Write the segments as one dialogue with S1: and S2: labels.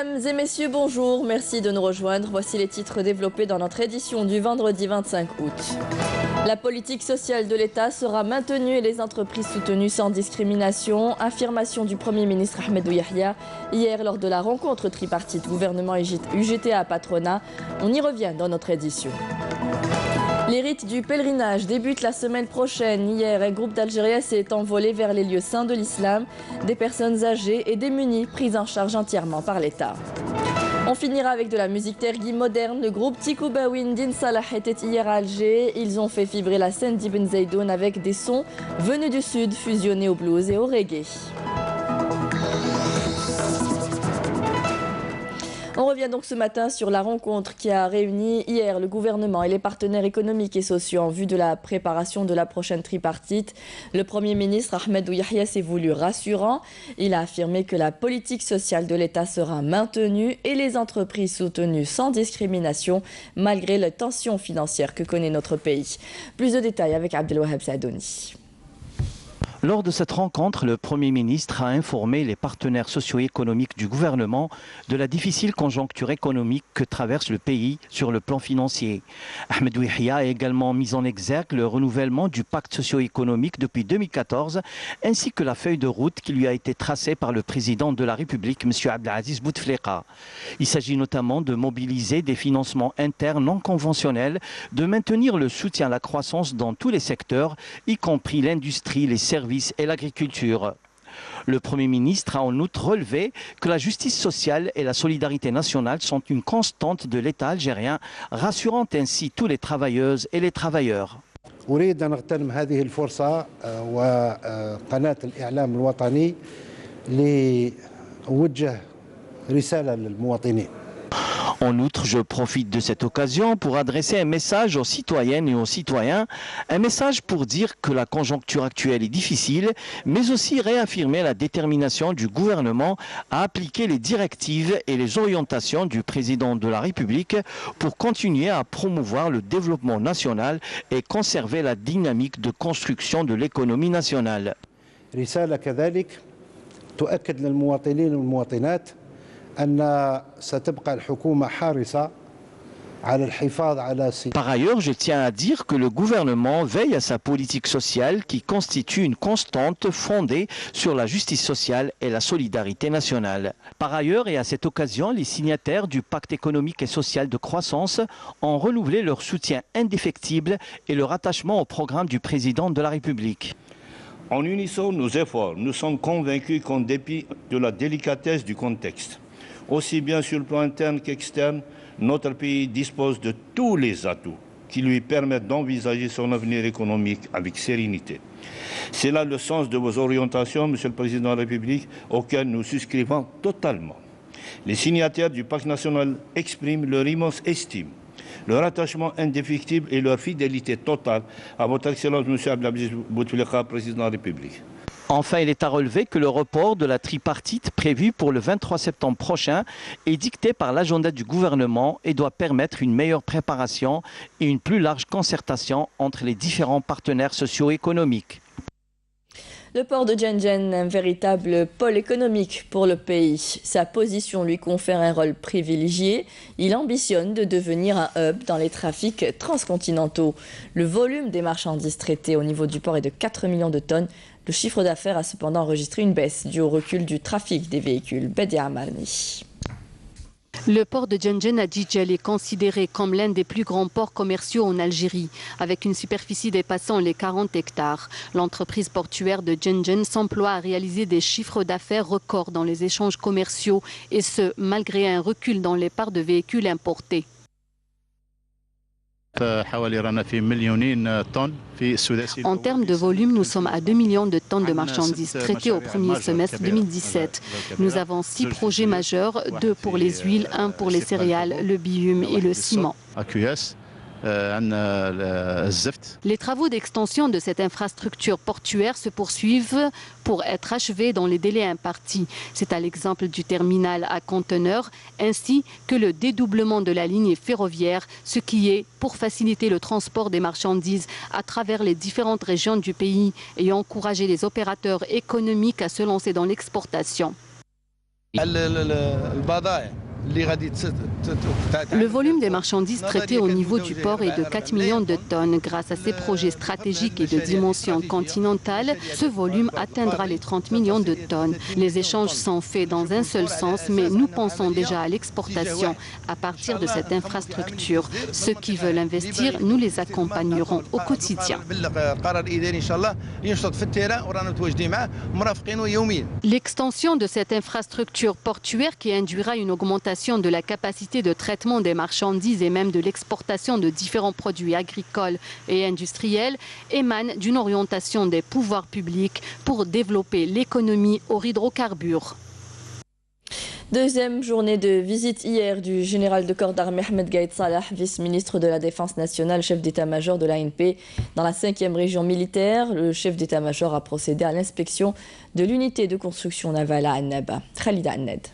S1: Mesdames et messieurs, bonjour, merci de nous rejoindre. Voici les titres développés dans notre édition du vendredi 25 août. La politique sociale de l'État sera maintenue et les entreprises soutenues sans discrimination. Affirmation du Premier ministre Ahmedou Yahya hier lors de la rencontre tripartite gouvernement UGTA patronat. On y revient dans notre édition. Les rites du pèlerinage débutent la semaine prochaine. Hier, un groupe d'Algériens s'est envolé vers les lieux saints de l'islam. Des personnes âgées et démunies prises en charge entièrement par l'État. On finira avec de la musique tergui moderne. Le groupe Tikoubaouen Din Salah était hier à Alger. Ils ont fait vibrer la scène d'Ibn Zaidoun avec des sons venus du sud fusionnés au blues et au reggae. On revient donc ce matin sur la rencontre qui a réuni hier le gouvernement et les partenaires économiques et sociaux en vue de la préparation de la prochaine tripartite. Le Premier ministre Ahmedou Yahya s'est voulu rassurant. Il a affirmé que la politique sociale de l'État sera maintenue et les entreprises soutenues sans discrimination malgré les tensions financières que connaît notre pays. Plus de détails avec Abdelwahab Sadouni.
S2: Lors de cette rencontre, le Premier ministre a informé les partenaires socio-économiques du gouvernement de la difficile conjoncture économique que traverse le pays sur le plan financier. Ahmedou Yahya a également mis en exergue le renouvellement du pacte socio-économique depuis 2014 ainsi que la feuille de route qui lui a été tracée par le président de la République, M. Abdelaziz Bouteflika. Il s'agit notamment de mobiliser des financements internes non conventionnels, de maintenir le soutien à la croissance dans tous les secteurs, y compris l'industrie, les services et l'agriculture. Le Premier ministre a en outre relevé que la justice sociale et la solidarité nationale sont une constante de l'État algérien, rassurant ainsi tous les travailleuses et les travailleurs.
S3: أريد أن أغتنم هذه الفرصة وقناة الإعلام الوطني لأوجه رسالة للمواطنين.
S2: En outre, je profite de cette occasion pour adresser un message aux citoyennes et aux citoyens, un message pour dire que la conjoncture actuelle est difficile, mais aussi réaffirmer la détermination du gouvernement à appliquer les directives et les orientations du président de la République pour continuer à promouvoir le développement national et conserver la dynamique de construction de l'économie nationale.
S3: رسالة كذلك تؤكد للمواطنين والمواطنات أن ستبقى الحكومة حريصة على الحفاظ على.
S2: Par ailleurs, je tiens à dire que le gouvernement veille à sa politique sociale qui constitue une constante fondée sur la justice sociale et la solidarité nationale. Par ailleurs, et à cette occasion, les signataires du pacte économique et social de croissance ont renouvelé leur soutien indéfectible et leur attachement au programme du président de la République.
S4: En unissant nos efforts, nous sommes convaincus qu'en dépit de la délicatesse du contexte, aussi bien sur le plan interne qu'externe, notre pays dispose de tous les atouts qui lui permettent d'envisager son avenir économique avec sérénité. C'est là le sens de vos orientations, Monsieur le Président de la République, auxquelles nous souscrivons totalement. Les signataires du Pacte national expriment leur immense estime, leur attachement indéfectible et leur fidélité totale à votre Excellence, M. Abdelaziz Bouteflika, Président de la République.
S2: Enfin, il est à relever que le report de la tripartite prévu pour le 23 septembre prochain est dicté par l'agenda du gouvernement et doit permettre une meilleure préparation et une plus large concertation entre les différents partenaires socio-économiques.
S1: Le port de Djendjen, un véritable pôle économique pour le pays. Sa position lui confère un rôle privilégié. Il ambitionne de devenir un hub dans les trafics transcontinentaux. Le volume des marchandises traitées au niveau du port est de 4 millions de tonnes. Le chiffre d'affaires a cependant enregistré une baisse due au recul du trafic des véhicules. Bedia Amalni.
S5: Le port de Djendjen à Djidjel est considéré comme l'un des plus grands ports commerciaux en Algérie, avec une superficie dépassant les 40 hectares. L'entreprise portuaire de Djendjen s'emploie à réaliser des chiffres d'affaires records dans les échanges commerciaux, et ce, malgré un recul dans les parts de véhicules importés. En termes de volume, nous sommes à 2 millions de tonnes de marchandises traitées au premier semestre 2017. Nous avons 6 projets majeurs, 2 pour les huiles, 1 pour les céréales, le bitume et le ciment. Les travaux d'extension de cette infrastructure portuaire se poursuivent pour être achevés dans les délais impartis. C'est à l'exemple du terminal à conteneurs ainsi que le dédoublement de la ligne ferroviaire, ce qui est pour faciliter le transport des marchandises à travers les différentes régions du pays et encourager les opérateurs économiques à se lancer dans l'exportation. Le volume des marchandises traitées au niveau du port est de 4 millions de tonnes. Grâce à ces projets stratégiques et de dimension continentale, ce volume atteindra les 30 millions de tonnes. Les échanges sont faits dans un seul sens, mais nous pensons déjà à l'exportation à partir de cette infrastructure. Ceux qui veulent investir, nous les accompagnerons au quotidien. L'extension de cette infrastructure portuaire qui induira une augmentation de la capacité de traitement des marchandises et même de l'exportation de différents produits agricoles et industriels émane d'une orientation des pouvoirs publics pour développer l'économie aux hydrocarbures.
S1: Deuxième journée de visite hier du général de corps d'armée Ahmed Gaïd Salah, vice-ministre de la Défense nationale, chef d'état-major de l'ANP dans la 5e région militaire. Le chef d'état-major a procédé à l'inspection de l'unité de construction navale à Annaba. Khalida Anned.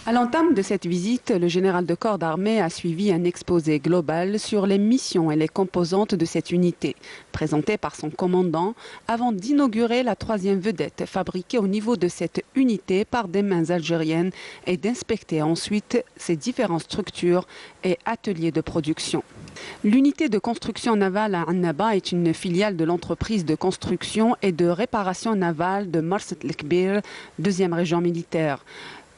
S6: À l'entame de cette visite, le général de corps d'armée a suivi un exposé global sur les missions et les composantes de cette unité, présenté par son commandant, avant d'inaugurer la 3e vedette fabriquée au niveau de cette unité par des mains algériennes et d'inspecter ensuite ses différentes structures et ateliers de production. L'unité de construction navale à Annaba est une filiale de l'entreprise de construction et de réparation navale de Marset El-Kbir, 2e région militaire.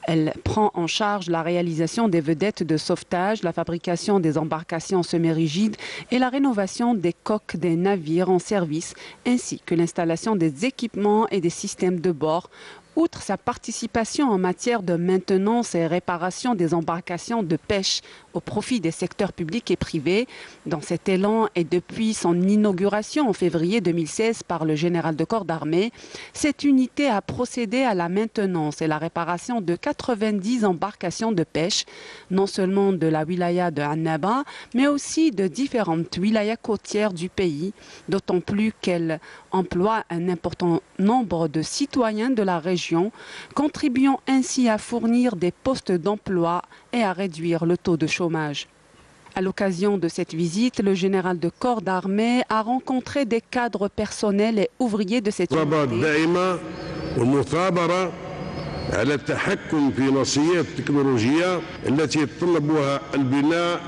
S6: Elle prend en charge la réalisation des vedettes de sauvetage, la fabrication des embarcations semi-rigides et la rénovation des coques des navires en service, ainsi que l'installation des équipements et des systèmes de bord. Outre sa participation en matière de maintenance et réparation des embarcations de pêche au profit des secteurs publics et privés, dans cet élan et depuis son inauguration en février 2016 par le général de corps d'armée, cette unité a procédé à la maintenance et la réparation de 90 embarcations de pêche, non seulement de la wilaya de Annaba, mais aussi de différentes wilayas côtières du pays, d'autant plus qu'elle emploie un important nombre de citoyens de la région, contribuant ainsi à fournir des postes d'emploi et à réduire le taux de chômage. À l'occasion de cette visite, le général de corps d'armée a rencontré des cadres personnels et ouvriers de cette unité.
S7: على التحكم في نصيات التكنولوجيا التي يتطلبها البناء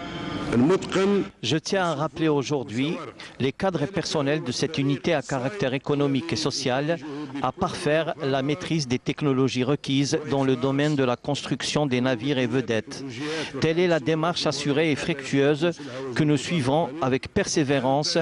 S7: المتقن.
S2: Je tiens à rappeler aujourd'hui les cadres personnels de cette unité à caractère économique et social à parfaire la maîtrise des technologies requises dans le domaine de la construction des navires et vedettes. Telle est la démarche assurée et fructueuse que nous suivons avec persévérance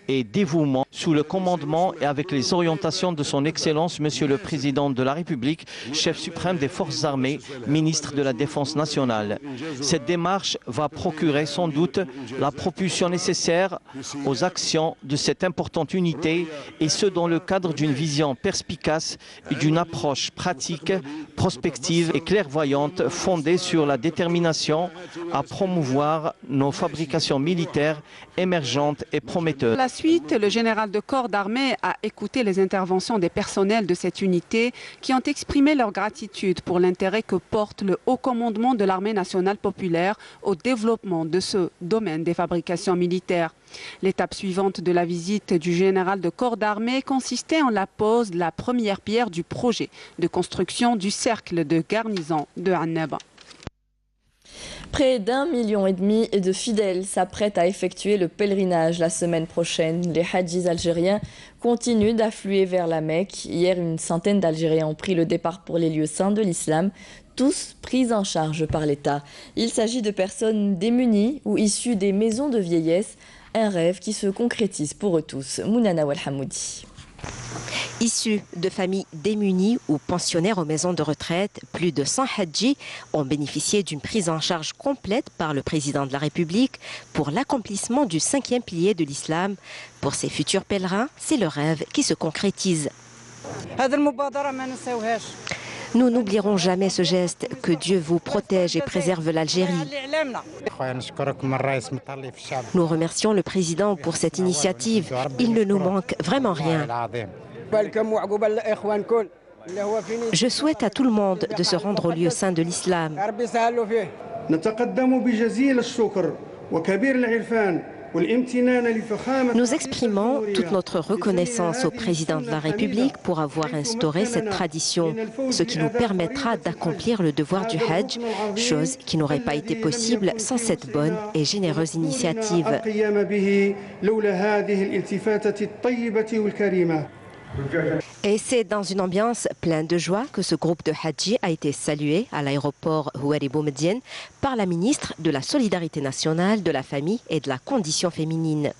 S2: et dévouement sous le commandement et avec les orientations de son Excellence Monsieur le Président de la République, chef suprême des Forces armées, ministre de la Défense nationale. Cette démarche va procurer sans doute la propulsion nécessaire aux actions de cette importante unité et ce dans le cadre d'une vision perspicace et d'une approche pratique, prospective et clairvoyante fondée sur la détermination à promouvoir nos fabrications militaires émergentes et prometteuses.
S6: Ensuite, le général de corps d'armée a écouté les interventions des personnels de cette unité qui ont exprimé leur gratitude pour l'intérêt que porte le haut commandement de l'armée nationale populaire au développement de ce domaine des fabrications militaires. L'étape suivante de la visite du général de corps d'armée consistait en la pose de la première pierre du projet de construction du cercle de garnison de Annaba.
S1: Près d'1,5 million de fidèles s'apprêtent à effectuer le pèlerinage la semaine prochaine. Les hadjis algériens continuent d'affluer vers la Mecque. Hier, une centaine d'Algériens ont pris le départ pour les lieux saints de l'islam, tous pris en charge par l'État. Il s'agit de personnes démunies ou issues des maisons de vieillesse, un rêve qui se concrétise pour eux tous. Mounana Walhamoudi.
S8: Issus de familles démunies ou pensionnaires aux maisons de retraite, plus de 100 hadjis ont bénéficié d'une prise en charge complète par le président de la République pour l'accomplissement du 5e pilier de l'islam. Pour ces futurs pèlerins, c'est le rêve qui se concrétise. Nous n'oublierons jamais ce geste. Que Dieu vous protège et préserve l'Algérie. Nous remercions le président pour cette initiative. Il ne nous manque vraiment rien. Je souhaite à tout le monde de se rendre au lieu saint de l'islam. Nous exprimons toute notre reconnaissance au président de la République pour avoir instauré cette tradition, ce qui nous permettra d'accomplir le devoir du Hajj, chose qui n'aurait pas été possible sans cette bonne et généreuse initiative. Et c'est dans une ambiance pleine de joie que ce groupe de Hadji a été salué à l'aéroport Houari Boumediene par la ministre de la Solidarité nationale, de la famille et de la condition féminine.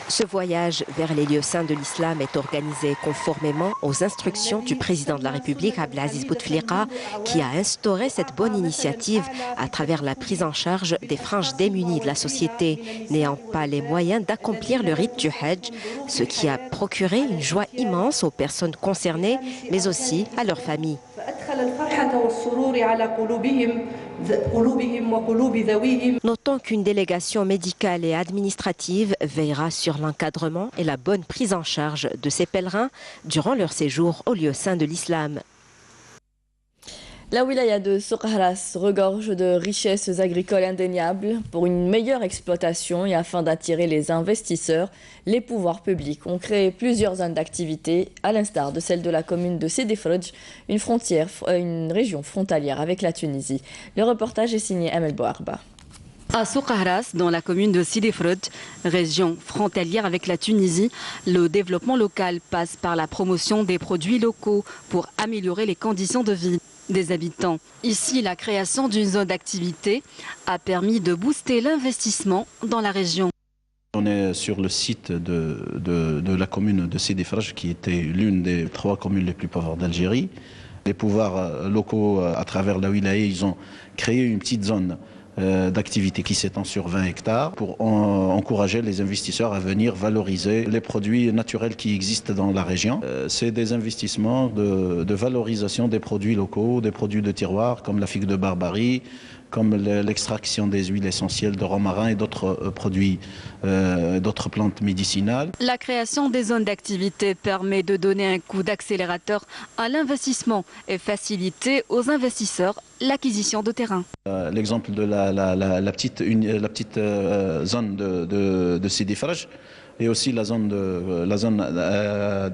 S8: Ce voyage vers les lieux saints de l'islam est organisé conformément aux instructions du président de la République, Abdelaziz Bouteflika, qui a instauré cette bonne initiative à travers la prise en charge des franges démunies de la société, n'ayant pas les moyens d'accomplir le rite du Hajj, ce qui a procuré une joie immense aux personnes concernées, mais aussi à leurs familles. Notons qu'une délégation médicale et administrative veillera sur l'encadrement et la bonne prise en charge de ces pèlerins durant leur séjour au lieu saint de l'islam.
S1: La wilaya de Souk Ahras regorge de richesses agricoles indéniables. Pour une meilleure exploitation et afin d'attirer les investisseurs, les pouvoirs publics ont créé plusieurs zones d'activité, à l'instar de celle de la commune de Sidi Fredj, une région frontalière avec la Tunisie. Le reportage est signé Amel Bouarba.
S5: À Souk Ahras, dans la commune de Sidi Fredj, région frontalière avec la Tunisie, le développement local passe par la promotion des produits locaux pour améliorer les conditions de vie des habitants. Ici, la création d'une zone d'activité a permis de booster l'investissement dans la région.
S9: On est sur le site de la commune de Sidi Fredj, qui était l'une des 3 communes les plus pauvres d'Algérie. Les pouvoirs locaux, à travers la wilaya, ils ont créé une petite zone d'activité qui s'étend sur 20 hectares pour encourager les investisseurs à venir valoriser les produits naturels qui existent dans la région. C'est des investissements de valorisation des produits locaux, des produits de tiroir comme la figue de Barbarie, comme l'extraction des huiles essentielles de romarin et d'autres produits, d'autres plantes médicinales.
S5: La création des zones d'activité permet de donner un coup d'accélérateur à l'investissement et faciliter aux investisseurs l'acquisition de terrain.
S9: L'exemple de la petite zone de Sidi Fredj et aussi la zone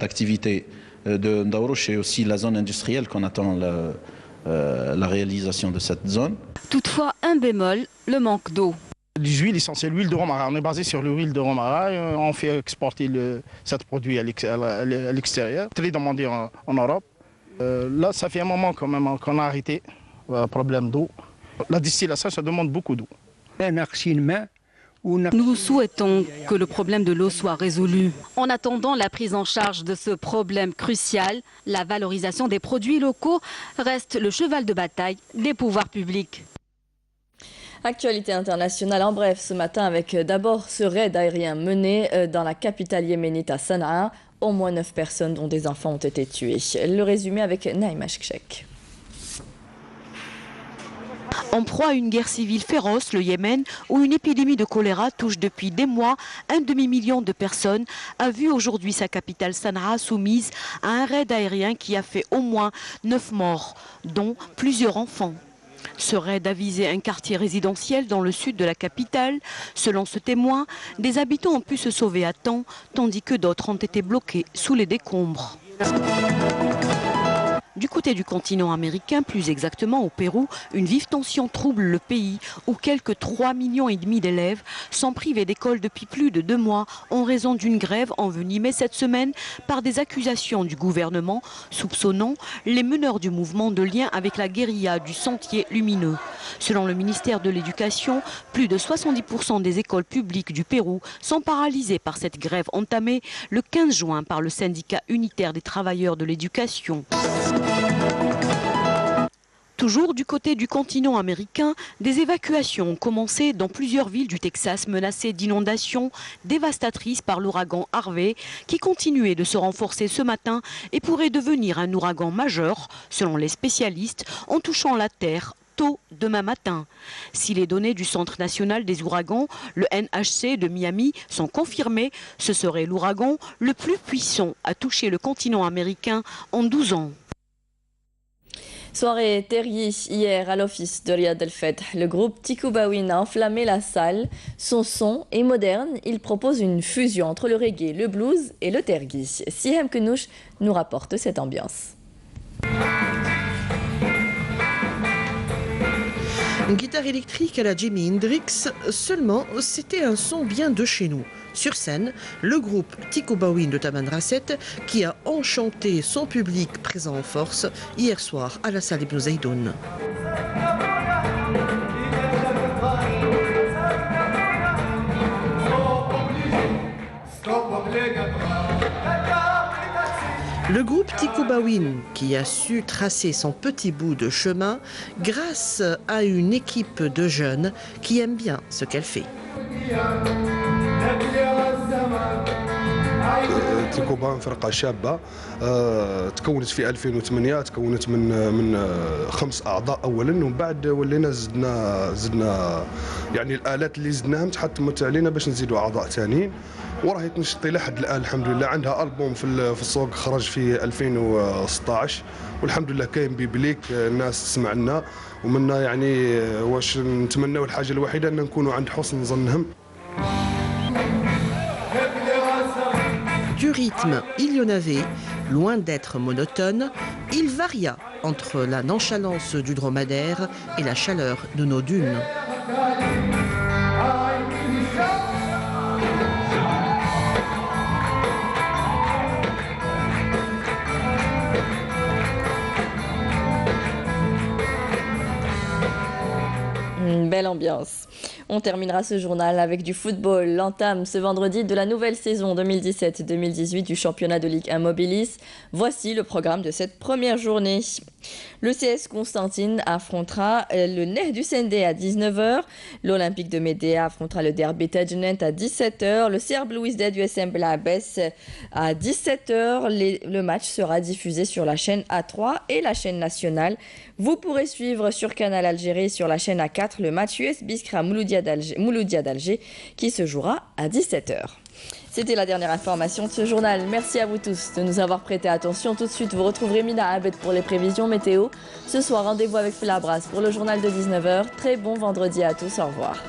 S9: d'activité de Ndaourouch et aussi la zone industrielle qu'on attend la réalisation de cette zone.
S5: Toutefois, un bémol, le manque d'eau.
S10: Les huiles essentielles, l'huile de romarin, on est basé sur l'huile de romarin, on fait exporter cet produit à l'extérieur, très demandé en Europe. Là, ça fait un moment quand même qu'on a arrêté le problème d'eau. La distillation, ça demande beaucoup d'eau.
S5: Nous souhaitons que le problème de l'eau soit résolu. En attendant la prise en charge de ce problème crucial, la valorisation des produits locaux reste le cheval de bataille des pouvoirs publics.
S1: Actualité internationale en bref ce matin avec d'abord ce raid aérien mené dans la capitale yéménite à Sanaa. Au moins 9 personnes dont des enfants ont été tuées. Le résumé avec Naïma Chkchek.
S11: En proie à une guerre civile féroce, le Yémen, où une épidémie de choléra touche depuis des mois un demi-million de personnes, a vu aujourd'hui sa capitale Sanaa soumise à un raid aérien qui a fait au moins 9 morts, dont plusieurs enfants. Ce raid a visé un quartier résidentiel dans le sud de la capitale. Selon ce témoin, des habitants ont pu se sauver à temps, tandis que d'autres ont été bloqués sous les décombres. Du côté du continent américain, plus exactement au Pérou, une vive tension trouble le pays où quelques 3,5 millions d'élèves sont privés d'école depuis plus de 2 mois en raison d'une grève envenimée cette semaine par des accusations du gouvernement soupçonnant les meneurs du mouvement de lien avec la guérilla du Sentier Lumineux. Selon le ministère de l'Éducation, plus de 70% des écoles publiques du Pérou sont paralysées par cette grève entamée le 15 juin par le syndicat unitaire des travailleurs de l'éducation. Toujours du côté du continent américain, des évacuations ont commencé dans plusieurs villes du Texas menacées d'inondations dévastatrices par l'ouragan Harvey qui continuait de se renforcer ce matin et pourrait devenir un ouragan majeur, selon les spécialistes, en touchant la terre tôt demain matin. Si les données du Centre national des ouragans, le NHC de Miami, sont confirmées, ce serait l'ouragan le plus puissant à toucher le continent américain en 12 ans.
S1: Soirée tergis hier à l'office de Riyad El Feth. Le groupe Tikubawin a enflammé la salle. Son son est moderne. Il propose une fusion entre le reggae, le blues et le tergis. Sihem Kenouch nous rapporte cette ambiance.
S12: Une guitare électrique à la Jimi Hendrix, seulement c'était un son bien de chez nous. Sur scène, le groupe Tikubawin de Taman Rasset qui a enchanté son public présent en force hier soir à la salle Ibn Zaydoun. Le groupe Tikubawin qui a su tracer son petit bout de chemin grâce à une équipe de jeunes qui aiment bien ce qu'elle fait.
S13: تيكوبا فرقة شابة تكونت في 2008 تكونت من 5 أعضاء أولا ومن بعد ولينا زدنا يعني الآلات اللي زدناهم تحتمت علينا باش نزيدوا أعضاء ثانيين وراهي تنشطي لحد الآن الحمد لله. عندها ألبوم في السوق خرج في 2016 والحمد لله كاين بيبليك الناس تسمع لنا ومنا يعني واش نتمناو الحاجة الوحيدة أن نكونوا عند حسن ظنهم.
S12: Du rythme, il y en avait, loin d'être monotone, il varia entre la nonchalance du dromadaire et la chaleur de nos dunes.
S1: Une belle ambiance. On terminera ce journal avec du football. L'entame ce vendredi de la nouvelle saison 2017-2018 du championnat de Ligue 1 Mobilis. Voici le programme de cette première journée. Le CS Constantine affrontera le Neh du Sendé à 19h. L'Olympique de Médéa affrontera le Derby Tajnent à 17h. Le CR Bluesdead USM Blabès à 17h. Le match sera diffusé sur la chaîne A3 et la chaîne nationale. Vous pourrez suivre sur Canal Algérie sur la chaîne A4 le match US Biskra Mouloudia d'Alger qui se jouera à 17h. C'était la dernière information de ce journal. Merci à vous tous de nous avoir prêté attention. Tout de suite, vous retrouverez Mina Abed pour les prévisions météo. Ce soir, rendez-vous avec Philabras pour le journal de 19h. Très bon vendredi à tous. Au revoir.